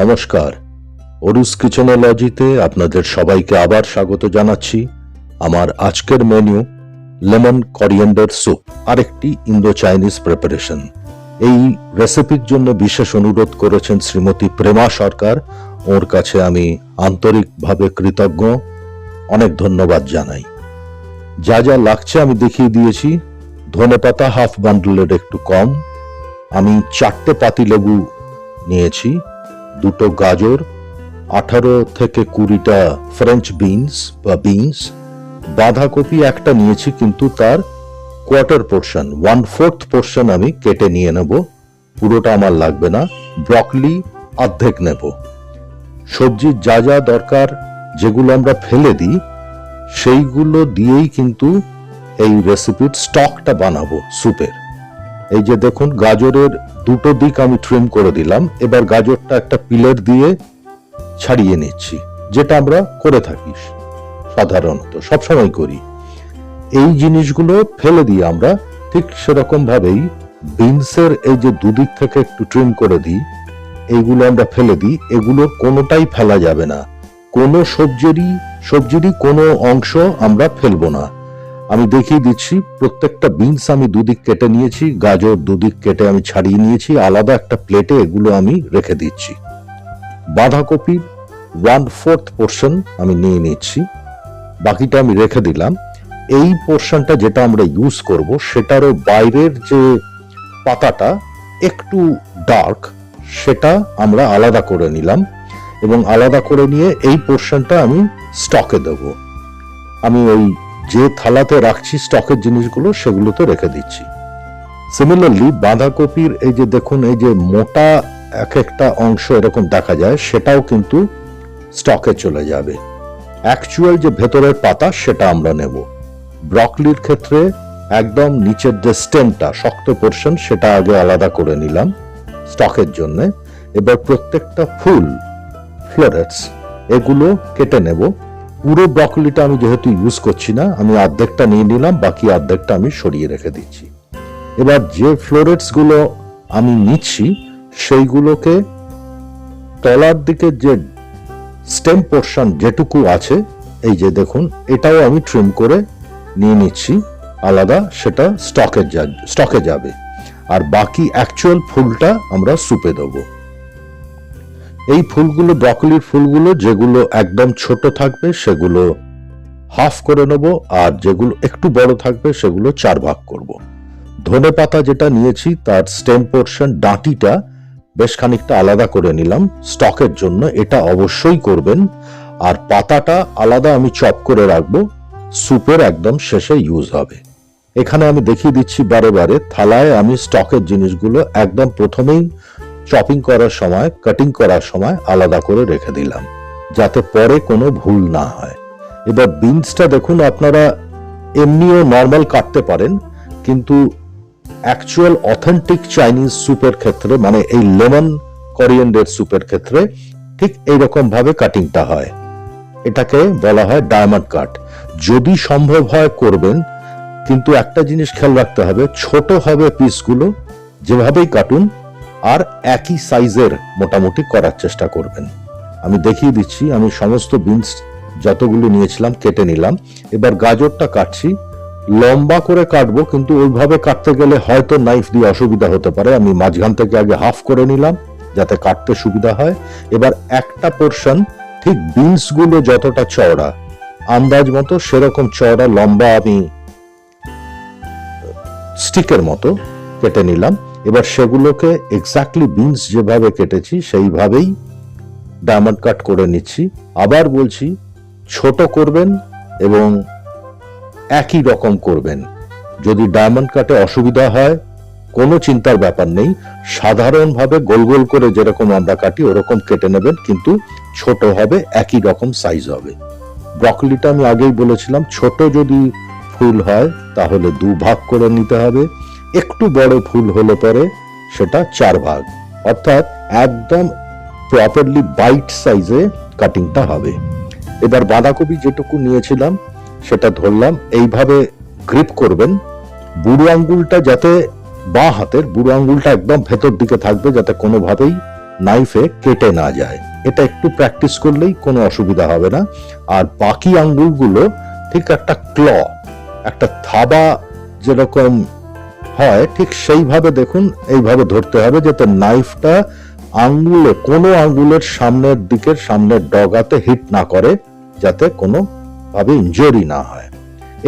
নমস্কার, অরুস কিচেনোলজিতে আপনাদের সবাইকে আবার স্বাগত জানাচ্ছি। আমার আজকের মেনু লেমন করিয়েন্ডার স্যুপ, আরেকটি ইন্দো চাইনিজ প্রিপারেশন। এই রেসিপির জন্য বিশেষ অনুরোধ করেছেন শ্রীমতী প্রেমা সরকার। ওর কাছে আমি আন্তরিকভাবে কৃতজ্ঞ, অনেক ধন্যবাদ জানাই। যা যা লাগছে আমি দেখিয়ে দিয়েছি। ধনেপাতা হাফ বান্ডলের একটু কম, আমি 4টে পাতিলেবু নিয়েছি, 2টো গাজর, 18 থেকে 20টা ফ্রেঞ্চ বিনস বা বিনস, বাঁধাকপি একটা নিয়েছি কিন্তু তার কোয়ার্টার পোর্শন, 1/4 পোর্শন আমি কেটে নিয়ে নেব, পুরোটা আমার লাগবে না। ব্রকলি অর্ধেক নেব। সবজির যা যা দরকার, যেগুলো আমরা ফেলে দিই, সেইগুলো দিয়েই কিন্তু এই রেসিপির স্টকটা বানাবো স্যুপের। এই যে দেখুন, গাজরের 2টো দিক আমি ট্রিম করে দিলাম। এবার গাজরটা একটা পিলার দিয়ে ছাড়িয়ে নিচ্ছি, যেটা আমরা করে থাকি সাধারণত, সবসময় করি। এই জিনিসগুলো ফেলে দিয়ে আমরা ঠিক সেরকম ভাবেই বিনসের এই যে দুদিক থেকে একটু ট্রিম করে দিই, এইগুলো আমরা ফেলে দিই। এগুলোর কোনোটাই ফেলা যাবে না, কোনো সবজিরই কোনো অংশ আমরা ফেলবো না। আমি দেখিয়ে দিচ্ছি, প্রত্যেকটা বিনস আমি দুদিক কেটে নিয়েছি, গাজর দুদিক কেটে আমি ছাড়িয়ে নিয়েছি, আলাদা একটা প্লেটে এগুলো আমি রেখে দিচ্ছি। বাঁধাকপির 1/4 পোর্শন আমি নিয়ে নিচ্ছি, বাকিটা আমি রেখে দিলাম। এই পোর্শনটা যেটা আমরা ইউজ করব, সেটারও বাইরের যে পাতাটা একটু ডার্ক, সেটা আমরা আলাদা করে নিলাম এবং আলাদা করে নিয়ে এই পোর্শনটা আমি স্টকে দেব। আমি ওই যে থালাতে রাখছি স্টকের জিনিসগুলো, সেগুলোতে রেখে দিচ্ছি। সিমিলারলি বাঁধাকপির এই যে দেখুন, এই যে মোটা এক একটা অংশ এরকম দেখা যায়, সেটাও কিন্তু স্টকে চলে যাবে। অ্যাকচুয়াল যে ভেতরের পাতা, সেটা আমরা নেব। ব্রকলির ক্ষেত্রে একদম নিচের যে স্টেমটা, শক্ত পোর্শন, সেটা আগে আলাদা করে নিলাম স্টকের জন্য। এবার প্রত্যেকটা ফুল, ফ্লোরেটস, এগুলো কেটে নেব। পুরো ব্রকলিটা আমি যেহেতু ইউজ করছি না, আমি অর্ধেকটা নিয়ে নিলাম, বাকি অর্ধেকটা আমি সরিয়ে রেখে দিচ্ছি। এবার যে ফ্লোরেটস গুলো আমি নিচ্ছি, সেইগুলোকে তলার দিকে যে স্টেম পোর্শন যেটুকু আছে, এই যে দেখুন, এটাও আমি ট্রিম করে নিয়ে নিচ্ছি আলাদা, সেটা স্টকে যাবে। আর বাকি অ্যাকচুয়াল ফুলটা আমরা স্যুপে দেবো। এই ফুলগুলো, ব্রকলির ফুলগুলো যেগুলো একদম ছোট থাকবে সেগুলো হাফ করে নেব, আর যেগুলো একটু বড় থাকবে সেগুলো 4 ভাগ করব। ধনে পাতা যেটা নিয়েছি, তার স্টেম পোর্শন, ডাঁটিটা বেশ খানিকটা আলাদা করে নিলাম স্টকের জন্য, এটা অবশ্যই করবেন। আর পাতাটা আলাদা আমি চপ করে রাখবো, স্যুপের একদম শেষে ইউজ হবে। এখানে আমি দেখিয়ে দিচ্ছি বারে বারে, থালায় আমি স্টকের জিনিসগুলো একদম প্রথমেই চপিং করার সময়, কাটিং করার সময় আলাদা করে রেখে দিলাম, যাতে পরে কোনো ভুল না হয়। এবার বিনসটা দেখুন, আপনারা এমনিও নর্মাল কাটতে পারেন, কিন্তু অ্যাকচুয়াল অথেন্টিক চাইনিজ স্যুপের ক্ষেত্রে, মানে এই লেমন করিয়েন্ডার স্যুপের ক্ষেত্রে ঠিক এইরকম ভাবে কাটিংটা হয়। এটাকে বলা হয় ডায়মন্ড কাট। যদি সম্ভব হয় করবেন, কিন্তু একটা জিনিস খেয়াল রাখতে হবে, ছোট হবে পিসগুলো, যেভাবেই কাটুন, আর একই সাইজের মোটামুটি করার চেষ্টা করবেন। আমি দেখিয়ে দিচ্ছি, আমি সমস্ত বিনস যতগুলো নিয়েছিলাম কেটে নিলাম। এবার গাজরটা কাটছি, লম্বা করে কাটবো, কিন্তু ওইভাবে কাটতে গেলে হয়তো নাইফ দিয়ে অসুবিধা হতে পারে। আমি মাঝখান থেকে আগে হাফ করে নিলাম, যাতে কাটতে সুবিধা হয়। এবার একটা পোর্শন, ঠিক বিনস গুলো যতটা চওড়া, আন্দাজ মতো সেরকম চওড়া লম্বা আমি স্টিকের মতো কেটে নিলাম। এবার সেগুলোকে এক্স্যাক্টলি বিনস যেভাবে কেটেছি সেইভাবেই ডায়মন্ড কাট করে নিচ্ছি। আবার বলছি, ছোট করবেন এবং একই রকম করবেন। যদি ডায়মন্ড কাটে অসুবিধা হয়, কোনো চিন্তার ব্যাপার নেই, সাধারণভাবে গোল গোল করে যেরকম আমরা কাটি ওরকম কেটে নেবেন, কিন্তু ছোট হবে, একই রকম সাইজ হবে। ব্রকলিটা আমি আগেই বলেছিলাম, ছোট যদি ফুল হয় তাহলে 2 ভাগ করে নিতে হবে, একটু বড় ফুল হলে পরে সেটা 4 ভাগ, অর্থাৎ একদম প্রপারলি বাইট সাইজে কাটিংটা হবে। এবার বাঁধাকপি যেটুকু নিয়েছিলাম সেটা ধরলাম, এইভাবে গ্রিপ করবেন। বুড়ো আঙ্গুলটা যাতে, বাঁ হাতের বুড়ো আঙ্গুলটা একদম ভেতর দিকে থাকবে, যাতে কোনোভাবেই নাইফে কেটে না যায়। এটা একটু প্র্যাকটিস করলেই কোনো অসুবিধা হবে না। আর বাকি আঙ্গুলগুলো ঠিক একটা একটা থাবা যেরকম হয় ঠিক সেইভাবে দেখুন এইভাবে ধরতে হবে, যাতে নাইফটা কোনো আঙ্গুলের সামনের ডগাতে হিট না করে, যাতে কোনো ভাবে ইনজুরি না হয়।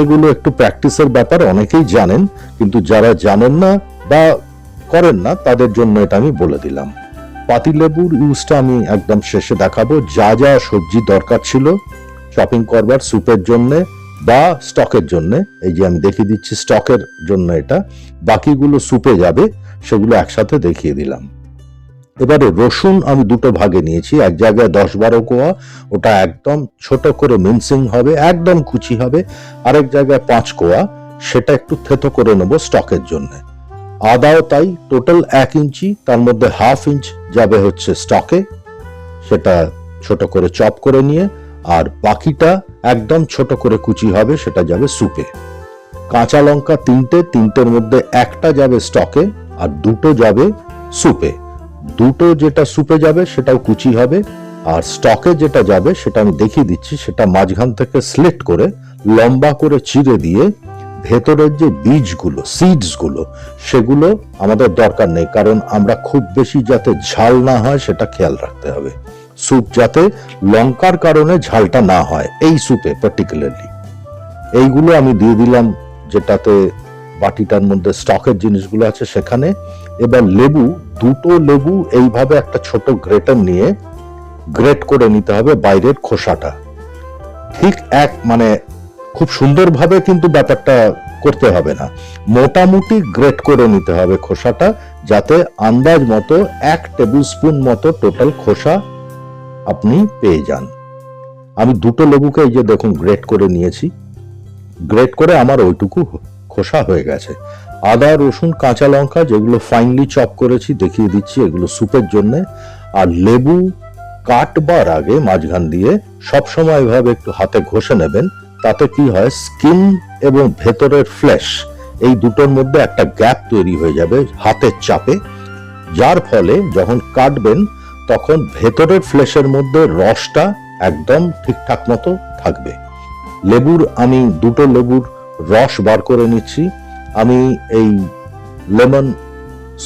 এগুলো একটু প্র্যাকটিসের ব্যাপার, অনেকেই জানেন, কিন্তু যারা জানেন না বা করেন না তাদের জন্য এটা আমি বলে দিলাম। পাতিলেবুর ইউজটা আমি একদম শেষে দেখাবো। যা যা সবজি দরকার ছিল চপিং করবার স্যুপের জন্য বা স্টকের জন্য, এই যে আমি দেখিয়ে দিচ্ছি স্টকের জন্য এটা, বাকিগুলো স্যুপে যাবে, সেগুলো একসাথে দেখিয়ে দিলাম। এবারে রসুন আমি দুটো ভাগে নিয়েছি, এক জায়গায় 10-12 কোয়া, ওটা একদম ছোট করে মিনসিং হবে, একদম কুচি হবে। আরেক জায়গায় 5 কোয়া, সেটা একটু থেতো করে নেব স্টকের জন্য। আদাও তাই, টোটাল 1 ইঞ্চি, তার মধ্যে 1/2 ইঞ্চ যাবে হচ্ছে স্টকে, সেটা ছোট করে চপ করে নিয়ে, আর বাকিটা একদম ছোট করে কুচি হবে, সেটা যাবে স্যুপে। কাঁচা লঙ্কা 3টের মধ্যে 1টা যাবে স্টকে আর 2টো যাবে স্যুপে। 2টো যেটা স্যুপে যাবে সেটাও কুচি হবে, আর স্টকে যেটা যাবে সেটা আমি দেখিয়ে দিচ্ছি, সেটা মাঝখান থেকে স্লিট করে লম্বা করে চিড়ে দিয়ে ভেতরের যে বীজগুলো, সিডসগুলো, সেগুলো আমাদের দরকার নেই, কারণ আমরা খুব বেশি যাতে ঝাল না হয় সেটা খেয়াল রাখতে হবে। স্যুপ যাতে লঙ্কার কারণে ঝালটা না হয় এই স্যুপে পার্টিকুলারলি। এইগুলো আমি দিয়ে দিলাম যেটাতে বাটিটার মধ্যে স্টকের জিনিসগুলো আছে সেখানে। এবার দুটো লেবু এইভাবে একটা ছোট গ্রেটার নিয়ে গ্রেট করে নিতে হবে বাইরের খোসাটা। ঠিক খুব সুন্দরভাবে কিন্তু ব্যাপারটা করতে হবে না, মোটামুটি গ্রেট করে নিতে হবে খোসাটা, যাতে আন্দাজ মতো 1 টেবিল স্পুন মতো টোটাল খোসা আপনি পেয়ে যান। আমি দুটো লেবুকে এই যে দেখুন গ্রেট করে নিয়েছি, গ্রেট করে আমার ওইটুকু খোসা হয়ে গেছে। আদা, রসুন, কাঁচা লঙ্কা যেগুলো ফাইনলি চপ করেছি দেখিয়ে দিচ্ছি, এগুলো স্যুপের জন্য। আর লেবু কাটবার আগে মাঝখান দিয়ে সবসময় এভাবে একটু হাতে ঘষে নেবেন, তাতে কি হয় স্কিন এবং ভেতরের ফ্লেশ এই দুটোর মধ্যে একটা গ্যাপ তৈরি হয়ে যাবে হাতের চাপে, যার ফলে যখন কাটবেন তখন ভেতরের ফ্লেশের মধ্যে রসটা একদম ঠিকঠাক মতো থাকবে। আমি দুটো লেবুর রস বার করে নিচ্ছি। আমি এই লেমন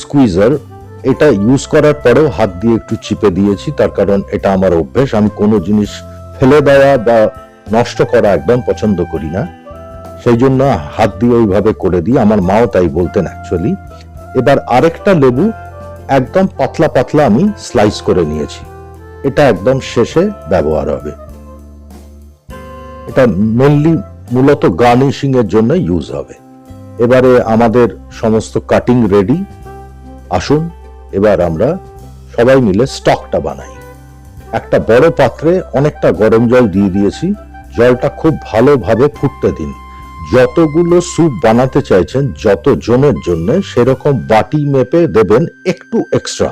স্কুইজার এটা ইউজ করার পরেও হাত দিয়ে একটু চিপে দিয়েছি, তার কারণ এটা আমার অভ্যেস। আমি কোনো জিনিস ফেলে দেওয়া বা নষ্ট করা একদম পছন্দ করি না, সেই জন্য হাত দিয়ে ওইভাবে করে দিই, আমার মাও তাই বলতেন অ্যাকচুয়ালি। এবার আরেকটা লেবু একদম পাতলা পাতলা আমি স্লাইস করে নিয়েছি, এটা একদম শেষে ব্যবহার হবে। এটা মূলত গার্নিশিং এর জন্য ইউজ হবে। এবারে আমাদের সমস্ত কাটিং রেডি। আসুন এবার আমরা সবাই মিলে স্টকটা বানাই। একটা বড় পাত্রে অনেকটা গরম জল দিয়ে দিয়েছি, জলটা খুব ভালোভাবে ফুটতে দিন। যতগুলো স্যুপ বানাতে চাইছেন যত জনের জন্য সেরকম বাটি মেপে দেবেন একটু এক্সট্রা।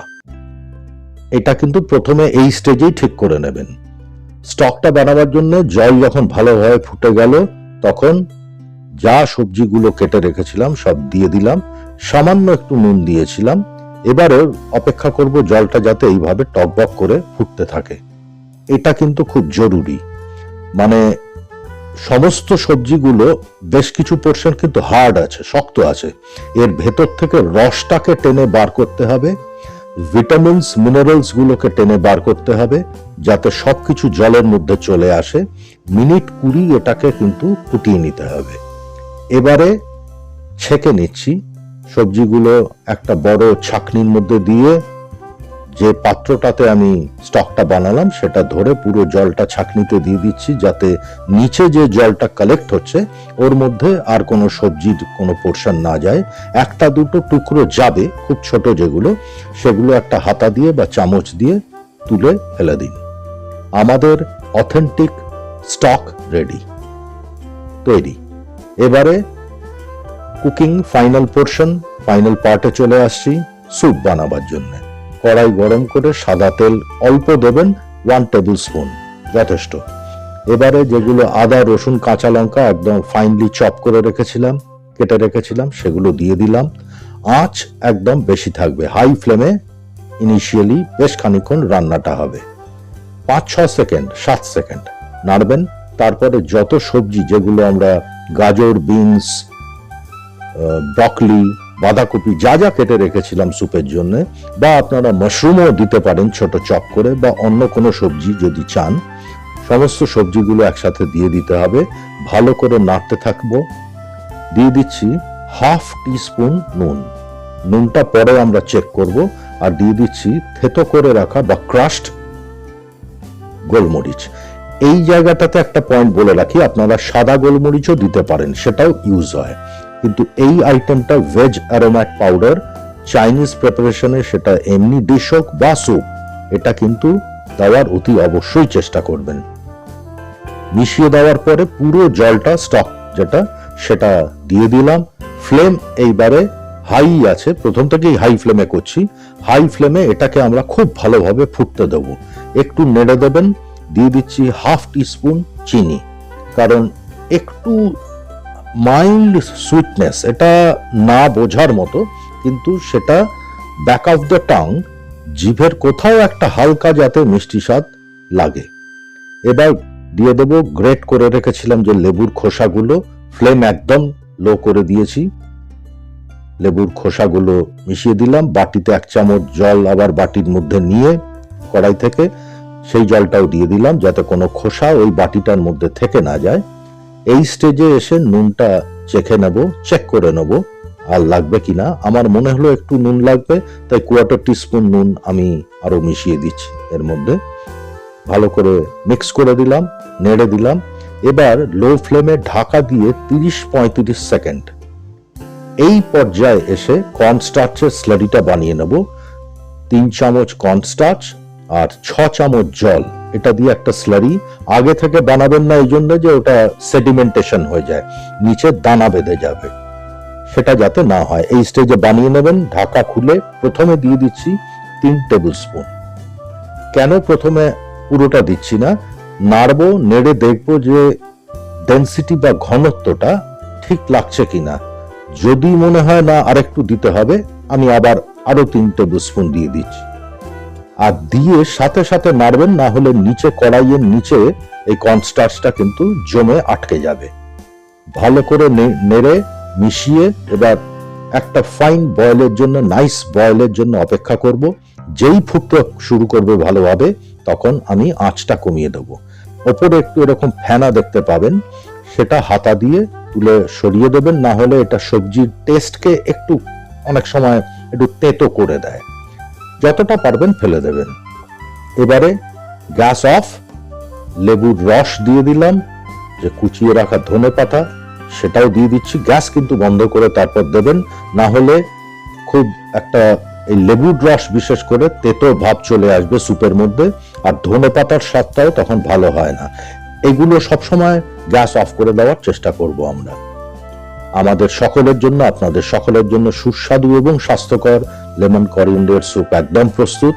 এটা কিন্তু প্রথমে এই স্টেজেই ঠিক করে নেবেন। স্টকটা বানাবার জন্য জল যখন ভালোভাবে ফুটে গেল তখন যা সবজিগুলো কেটে রেখেছিলাম সব দিয়ে দিলাম, সামান্য একটু নুন দিয়েছিলাম। এবারে অপেক্ষা করব জলটা যাতে এইভাবে টকবক করে ফুটতে থাকে। এটা কিন্তু খুব জরুরি, সমস্ত সবজিগুলো বেশ কিছু পোর্শন কিন্তু হার্ড আছে, শক্ত আছে, এর ভেতর থেকে রসটাকে টেনে বার করতে হবে, ভিটামিনস মিনারেলস গুলোকে টেনে বার করতে হবে, যাতে সবকিছু জলের মধ্যে চলে আসে। মিনিট 20 এটাকে কিন্তু ফুটিয়ে নিতে হবে। এবারে ছেঁকে নিচ্ছি সবজিগুলো একটা বড় ছাঁকনির মধ্যে দিয়ে, যে পাত্রটাতে আমি স্টকটা বানালাম সেটা ধরে পুরো জলটা ছাঁকনিতে দিয়ে দিচ্ছি, যাতে নিচে যে জলটা কালেক্ট হচ্ছে ওর মধ্যে আর কোনো সবজির কোনো পোর্শন না যায়। একটা দুটো টুকরো যাবে খুব ছোট যেগুলো, সেগুলো একটা হাতা দিয়ে বা চামচ দিয়ে তুলে ফেলে দিন। আমাদের অথেন্টিক স্টক রেডি, তৈরি। এবারে কুকিং ফাইনাল পার্টে চলে আসছি, স্যুপ বানাবার জন্য। কড়াই গরম করে সাদা তেল অল্প দেবেন, 1 টেবিল স্পুন যথেষ্ট। এবারে যেগুলো আদা, রসুন, কাঁচা লঙ্কা একদম ফাইনলি চপ করে কেটে রেখেছিলাম সেগুলো দিয়ে দিলাম। আঁচ একদম বেশি থাকবে, হাই ফ্লেমে ইনিশিয়ালি বেশ খানিকক্ষণ রান্নাটা হবে। 5-6 সেকেন্ড 7 সেকেন্ড নাড়বেন। তারপরে যত সবজি যেগুলো আমরা গাজর, বিনস, ব্রকলি, বাঁধাকপি যা যা কেটে রেখেছিলাম স্যুপের জন্য, বা আপনারা মাশরুমও দিতে পারেন ছোট চপ করে, বা অন্য কোনো সবজি যদি চান, সমস্ত সবজিগুলো একসাথে দিয়ে দিতে হবে। ভালো করে নাড়তে থাকবো। দিয়ে দিচ্ছি হাফ টিস্পুন নুন। নুনটা পরে আমরা চেক করব। আর দিয়ে দিচ্ছি থেতো করে রাখা বা ক্রাশড গোলমরিচ। এই জায়গাটাতে একটা পয়েন্ট বলে রাখি, আপনারা সাদা গোলমরিচও দিতে পারেন, সেটাও ইউজ হয়। কিন্তু এই আইটেমটা ভেজ অ্যারোম্যাট পাউডার, চাইনিজ প্রিপারেশনে সেটা এমনি ডিশ হোক বা স্যুপ, এটা কিন্তু দেওয়ার অতি অবশ্যই চেষ্টা করবেন। মিশিয়ে দেওয়ার পরে পুরো জলটা স্টক যেটা সেটা দিয়ে দিলাম। ফ্লেম এইবারে হাই আছে, প্রথম থেকেই হাই ফ্লেমে করছি। হাই ফ্লেমে এটাকে আমরা খুব ভালোভাবে ফুটতে দেবো। একটু নেড়ে দেবেন। দিয়ে দিচ্ছি হাফ টিস্পুন চিনি, কারণ একটু মাইল্ড সুইটনেস, এটা না বোঝার মতো, কিন্তু সেটা ব্যাক অফ দ্য টাং, জিভের কোথাও একটা হালকা যাতে মিষ্টি স্বাদ লাগে। এবার দিয়ে দেবো গ্রেট করে রেখেছিলাম যে লেবুর খোসাগুলো। ফ্লেম একদম লো করে দিয়েছি। লেবুর খোসাগুলো মিশিয়ে দিলাম। বাটিতে 1 চামচ জল আবার বাটির মধ্যে নিয়ে কড়াই থেকে সেই জলটাও দিয়ে দিলাম, যাতে কোনো খোসা ওই বাটিটার মধ্যে থেকে না যায়। এই স্টেজে এসে নুনটা চেক করে নেব আর লাগবে কিনা। আমার মনে হলো একটু নুন লাগবে, তাই 1/4 টিস্পুন নুন আমি আরো মিশিয়ে দিচ্ছি এর মধ্যে। ভালো করে মিক্স করে দিলাম, নেড়ে দিলাম। এবার লো ফ্লেমে ঢাকা দিয়ে 30-35 সেকেন্ড এই পর্যায়ে এসে কর্নস্টার্চের স্লারিটা বানিয়ে নেব। 3 চামচ কর্নস্টার্চ আর 6 চামচ জল, এটা দিয়ে একটা স্লারি। আগে থেকে বানাবেন না, এই জন্য যে ওটা সেডিমেন্টেশন হয়ে যায়, নিচে দানা বেঁধে যাবে, সেটা যাতে না হয়। এই স্টেজে বানিয়ে নেবেন। ঢাকা খুলে প্রথমে দিয়ে দিচ্ছি 3 টেবিল স্পুন। কেন প্রথমে পুরোটা দিচ্ছি না, নাড়বো, নেড়ে দেখবো যে ডেনসিটি বা ঘনত্বটা ঠিক লাগছে কিনা। যদি মনে হয় না আরেকটু দিতে হবে, আমি আবার আরো 3 টেবিল স্পুন দিয়ে দিচ্ছি। আর দিয়ে সাথে সাথে নাড়বেন, না হলে নিচে কড়াইয়ের নিচে এই কর্নস্টার্চটা কিন্তু জমে আটকে যাবে। ভালো করে নেড়ে মিশিয়ে এবার একটা ফাইন বয়েলের জন্য, নাইস বয়েলের জন্য অপেক্ষা করব। যেই ফুটতে শুরু করবে ভালোভাবে, তখন আমি আঁচটা কমিয়ে দেবো। ওপরে একটু এরকম ফেনা দেখতে পাবেন, সেটা হাতা দিয়ে তুলে সরিয়ে দেবেন, না হলে এটা সবজির টেস্টকে একটু অনেক সময় একটু তেতো করে দেয়। যতটা পারবেন ফেলে দেবেন। এবারে গ্যাস অফ। লেবুর রস দিয়ে দিলাম, যে কুচিয়ে রাখা ধনেপাতা সেটাও দিয়ে দিচ্ছি। গ্যাস কিন্তু বন্ধ করে তারপর দেবেন, না হলে খুব একটা এই লেবুর রস বিশেষ করে তেতো ভাব চলে আসবে স্যুপের মধ্যে, আর ধনেপাতার স্বাদটাও তখন ভালো হয় না। এগুলো সবসময় গ্যাস অফ করে দেওয়ার চেষ্টা করব আমরা। আমাদের সকলের জন্য, আপনাদের সকলের জন্য সুস্বাদু এবং স্বাস্থ্যকর লেমন করিয়েন্ডার স্যুপ একদম প্রস্তুত।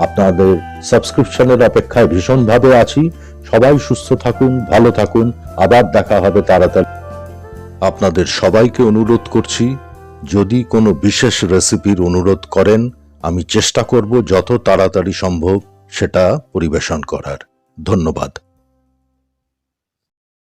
আপনাদের সাবস্ক্রিপশনের অপেক্ষায় ভীষণভাবে আছি। সবাই সুস্থ থাকুন, ভালো থাকুন। আবার দেখা হবে তাড়াতাড়ি। আপনাদের সবাইকে অনুরোধ করছি, যদি কোনো বিশেষ রেসিপির অনুরোধ করেন, আমি চেষ্টা করব যত তাড়াতাড়ি সম্ভব সেটা পরিবেশন করার। ধন্যবাদ।